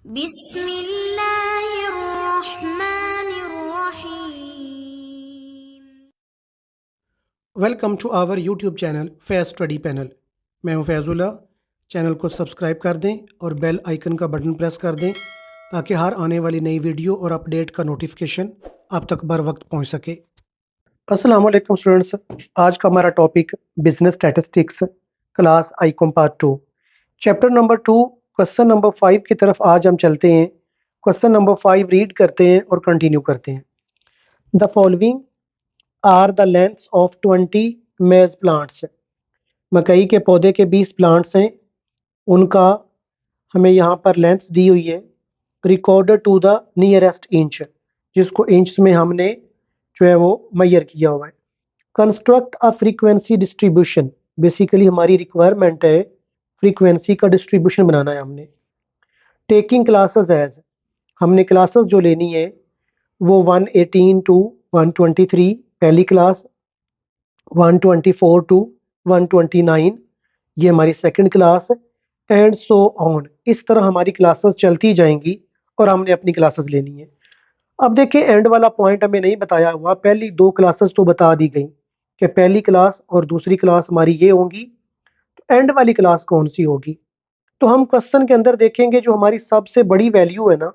बिस्मिल्लाहिर्रहमानिर्रहीम। Welcome to our YouTube channel Faiz study panel. मैं हूं फैज़ुल्ला। चैनल को सब्सक्राइब कर दें और बेल आइकन का बटन प्रेस कर दें ताकि हर आने वाली नई वीडियो और अपडेट का नोटिफिकेशन आप तक बर वक्त पहुंच सके। अस्सलाम वालेकुम स्टूडेंट्स, आज का हमारा topic business statistics class Icom part 2 chapter number 2 question number 5 की तरफ आज हम चलते हैं। क्वेश्चन नंबर 5 रीड करते हैं और कंटिन्यू करते हैं। The following are the lengths of 20 maize plants. मकई के पौधे के 20 प्लांट्स हैं, उनका हमें यहाँ पर लेंथ दी हुई है। Recorded to the nearest inch, जिसको इंच में हमने जो है वो मैयर किया हुआ है। Construct a frequency distribution, basically हमारी रिक्वायरमेंट है फ्रीक्वेंसी का डिस्ट्रीब्यूशन बनाना है हमने। टेकिंग क्लासेस एज, हमने क्लासेस जो लेनी है वो 118 टू 123 पहली क्लास, 124 टू 129 ये हमारी second class, and so on. इस तरह हमारी क्लासेस चलती जाएंगी और हमने अपनी क्लासेस लेनी है। अब देखिए, एंड वाला पॉइंट हमें नहीं बताया हुआ, पहली दो क्लासेस तो बता दी गई कि पहली क्लास और दूसरी क्लास हमारी ये होंगी, तो एंड वाली क्लास कौन सी होगी। तो हम क्वेश्चन के अंदर देखेंगे जो हमारी सबसे बड़ी वैल्यू है ना,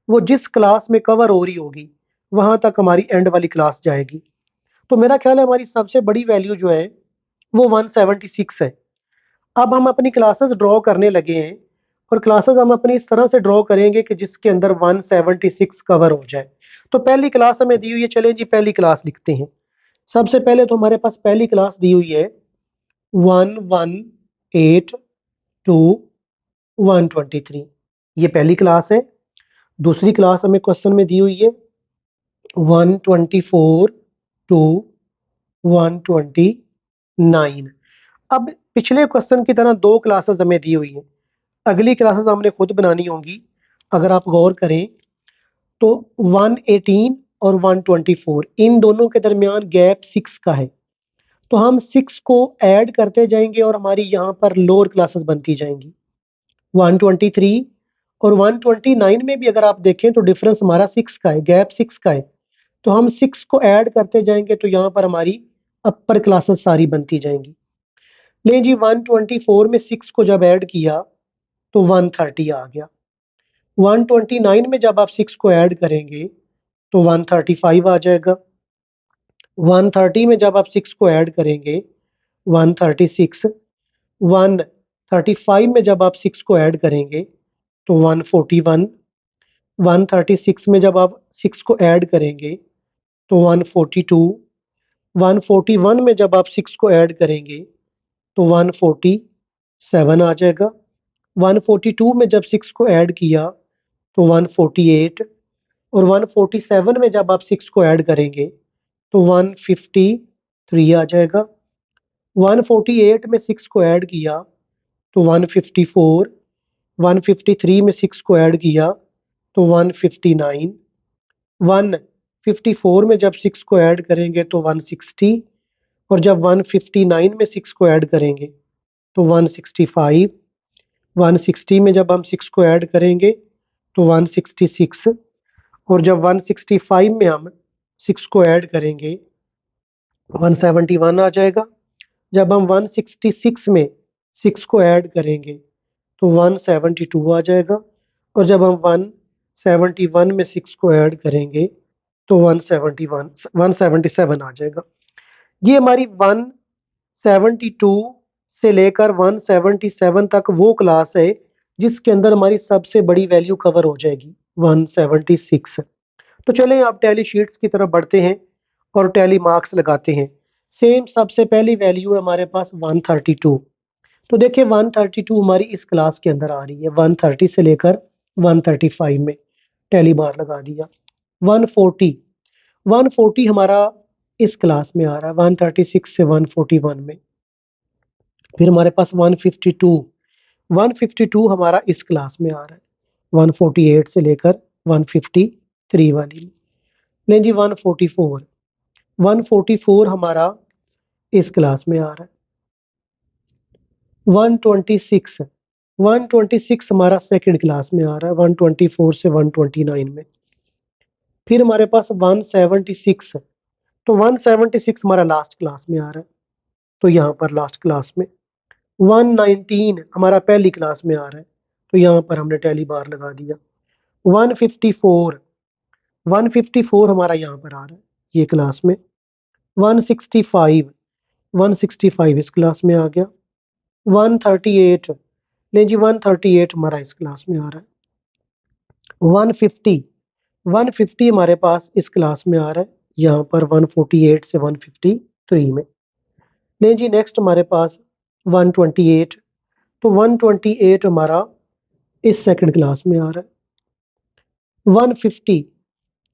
वो जिस क्लास में कवर हो रही होगी वहां तक हमारी एंड वाली क्लास जाएगी। तो मेरा ख्याल है हमारी सबसे बड़ी वैल्यू जो है वो 176 है। अब हम अपनी क्लासेस ड्रॉ करने लगे हैं और क्लासेस हम अपनी इस तरह से ड्रॉ करेंगे कि जिसके अंदर 176 कवर हो जाए। तो पहली क्लास हमें दी हुई है, चलें जी पहली क्लास लिखते हैं। सबसे पहले तो हमारे पास पहली क्लास दी हुई है 118 टू 123, ये पहली क्लास है। दूसरी क्लास हमें क्वेश्चन में दी हुई है 124 टू 129। अब पिछले क्वेश्चन की तरह दो क्लासेस हमें दी हुई है, अगली क्लासेस हमने खुद बनानी होंगी। अगर आप गौर करें तो 118 और 124 इन दोनों के दरमियान गैप 6 का है, तो हम 6 को ऐड करते जाएंगे और हमारी यहाँ पर लोअर क्लासेस बनती जाएंगी। 123 और 129 में भी अगर आप देखें तो डिफरेंस हमारा 6 का है, गैप 6 का है, तो हम 6 को ऐड करते जाएंगे तो यहाँ पर हमारी अपर क्लासेस सारी बनती जाएंगी। ले जी 124 में 6 को जब ऐड किया तो 130 आ गया। 129 में जब आप 6 को ऐड करेंगे तो 135 आ जाएगा। 130 में जब आप 6 को ऐड करेंगे 136। 135 में जब आप 6 को ऐड करेंगे तो 141। 136 में जब आप 6 को ऐड करेंगे तो 142। 141 में जब आप 6 को ऐड करेंगे तो 147 आ जाएगा। 142 में जब 6 को ऐड किया तो 148, और 147 में जब आप 6 को ऐड करेंगे तो 153 आ जाएगा। 148 में 6 को ऐड किया तो 154। 153 में 6 को ऐड किया तो 159। 154 में जब 6 को ऐड करेंगे तो 160, और जब 159 में 6 को ऐड करेंगे तो 165। 160 में जब हम 6 को ऐड करेंगे तो 166, और जब 165 में हम 6 को ऐड करेंगे 171 आ जाएगा। जब हम 166 में 6 को ऐड करेंगे तो 172 आ जाएगा, और जब हम 171 में 6 को ऐड करेंगे तो 177 आ जाएगा। ये हमारी 172 से लेकर 177 तक वो क्लास है जिसके अंदर हमारी सबसे बड़ी वैल्यू कवर हो जाएगी 176। तो चलें आप टैली शीट्स की तरफ बढ़ते हैं और टैली मार्क्स लगाते हैं। सेम सबसे पहली वैल्यू है हमारे पास 132। तो देखिए 132 हमारी इस क्लास के अंदर आ रही है, 130 से लेकर 135 में टैली बार लगा दिया। 140 140 हमारा इस क्लास में आ रहा है, 136 से 141 में। फिर हमारे पास 152 152 हमारा इस क्लास में आ रहा है, 148 से लेकर 153 वाली में। लें जी 144 144 हमारा इस क्लास में आ रहा है। 126 126 हमारा सेकंड क्लास में आ रहा है, 124 से 129 में। फिर हमारे पास 176 है, तो 176 हमारा लास्ट क्लास में आ रहा है, तो यहाँ पर लास्ट क्लास में। 119 हमारा पहली क्लास में आ रहा है, तो यहाँ पर हमने टैली बार लगा दिया। 154 हमारा यहाँ पर आ रहा है ये क्लास में। 165 इस क्लास में आ गया। 138 ले जी, 138 हमारा इस क्लास में आ रहा है। 150 हमारे पास इस क्लास में आ रहा है, यहाँ पर 148 से 153 में। ले जी नेक्स्ट हमारे पास 128, तो 128 हमारा इस सेकंड क्लास में आ रहा है।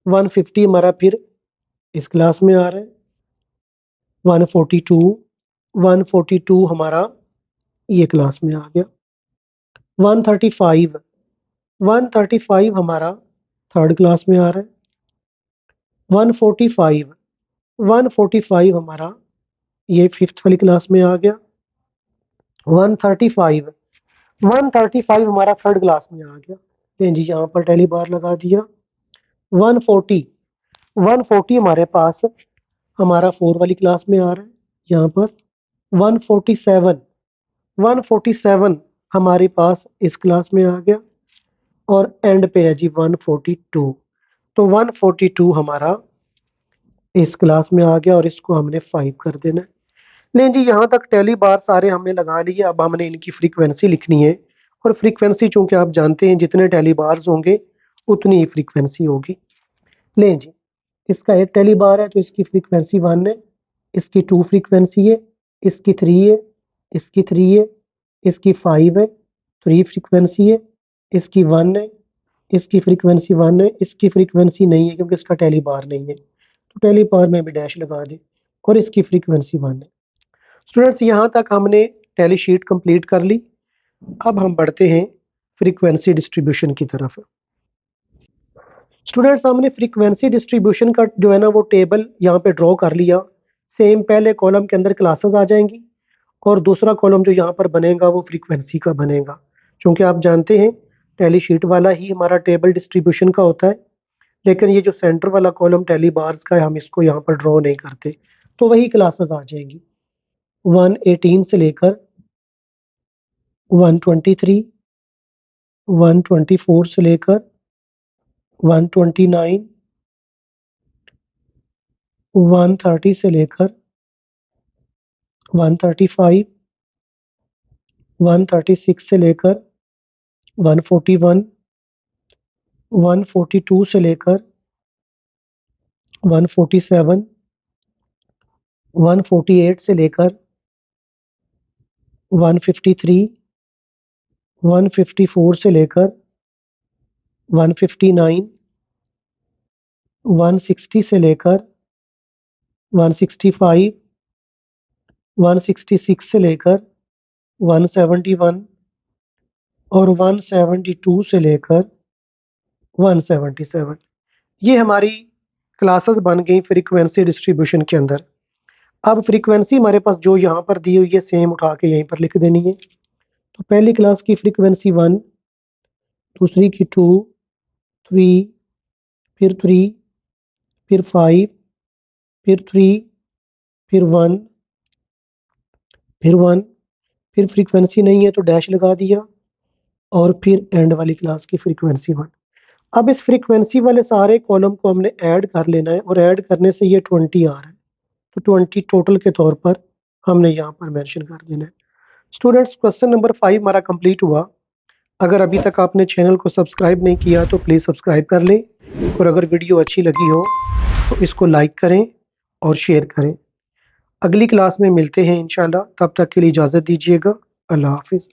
150 हमारा फिर इस क्लास में आ रहा है। 142 हमारा ये क्लास में आ गया। 135 हमारा थर्ड क्लास में आ रहा है। 145 हमारा ये फिफ्थ वाली क्लास में आ गया। 135 हमारा थर्ड क्लास में आ गया। लें जी यहाँ पर टैली बार लगा दिया। 140 हमारे पास हमारा 4 वाली क्लास में आ रहा है यहाँ पर। 147 हमारे पास इस क्लास में आ गया, और एंड पे है जी 142, तो 142 हमारा इस क्लास में आ गया, और इसको हमने 5 कर देना है। लें जी यहाँ तक टैली बार सारे हमने लगा लिए। अब हमने इनकी फ्रीक्वेंसी लिखनी है, और फ्रीक्वेंसी चूंकि आप जानते हैं जितने टैली बार्स होंगे उतनी ही फ्रीक्वेंसी होगी। लें जी, इसका एक टैली बार है तो इसकी फ्रीक्वेंसी 1 है, इसकी 2 फ्रीक्वेंसी है, इसकी 3 है, इसकी 3 है, इसकी 5 है, 3 फ्रीक्वेंसी है, इसकी 1 है, इसकी फ्रीक्वेंसी 1 है, इसकी फ्रीक्वेंसी नहीं है क्योंकि इसका टैली बार नहीं है, तो टैली बार में भी डैश लगा दें, और इसकी फ्रीक्वेंसी 1 है। स्टूडेंट्स यहाँ तक हमने टैली शीट कंप्लीट कर ली। अब हम बढ़ते हैं फ्रीक्वेंसी डिस्ट्रीब्यूशन की तरफ। स्टूडेंट्स हमने फ्रीक्वेंसी डिस्ट्रीब्यूशन का जो है ना वो टेबल यहाँ पे ड्रॉ कर लिया। सेम पहले कॉलम के अंदर क्लासेस आ जाएंगी, और दूसरा कॉलम जो यहाँ पर बनेगा वो फ्रीक्वेंसी का बनेगा। क्योंकि आप जानते हैं टैली शीट वाला ही हमारा टेबल डिस्ट्रीब्यूशन का होता है, लेकिन ये जो सेंटर वाला कॉलम टैली बार्स का है हम इसको यहाँ पर ड्रॉ नहीं करते, तो वही क्लासेस आ जाएंगी। 118 से लेकर 123, 124 से लेकर 129, 130 से लेकर 135, 136 से लेकर 141, 142 से लेकर 147, 148 से लेकर 153, 154 से लेकर 159, 160 से लेकर 165, 166 से लेकर 171, और 172 से लेकर 177। ये हमारी क्लासेस बन गई फ्रीक्वेंसी डिस्ट्रीब्यूशन के अंदर। अब फ्रीक्वेंसी हमारे पास जो यहाँ पर दी हुई है सेम उठा के यहीं पर लिख देनी है। तो पहली क्लास की फ्रीक्वेंसी 1, दूसरी की 2, 3, फिर 3, फिर 5, फिर 3, फिर 1, फिर 1, फिर फ्रीक्वेंसी नहीं है तो डैश लगा दिया, और फिर एंड वाली क्लास की फ्रीक्वेंसी 1। अब इस फ्रीक्वेंसी वाले सारे कॉलम को हमने ऐड कर लेना है, और ऐड करने से ये 20 आ रहा है, तो 20 टोटल के तौर पर हमने यहाँ पर मेंशन कर देना है। स्टूडेंट्स क्वेश्चन नंबर 5 हमारा कंप्लीट हुआ। अगर अभी तक आपने चैनल को सब्सक्राइब नहीं किया तो प्लीज़ सब्सक्राइब कर लें, और अगर वीडियो अच्छी लगी हो तो इसको लाइक करें और शेयर करें। अगली क्लास में मिलते हैं इंशाल्लाह, तब तक के लिए इजाज़त दीजिएगा। अल्लाह हाफिज़।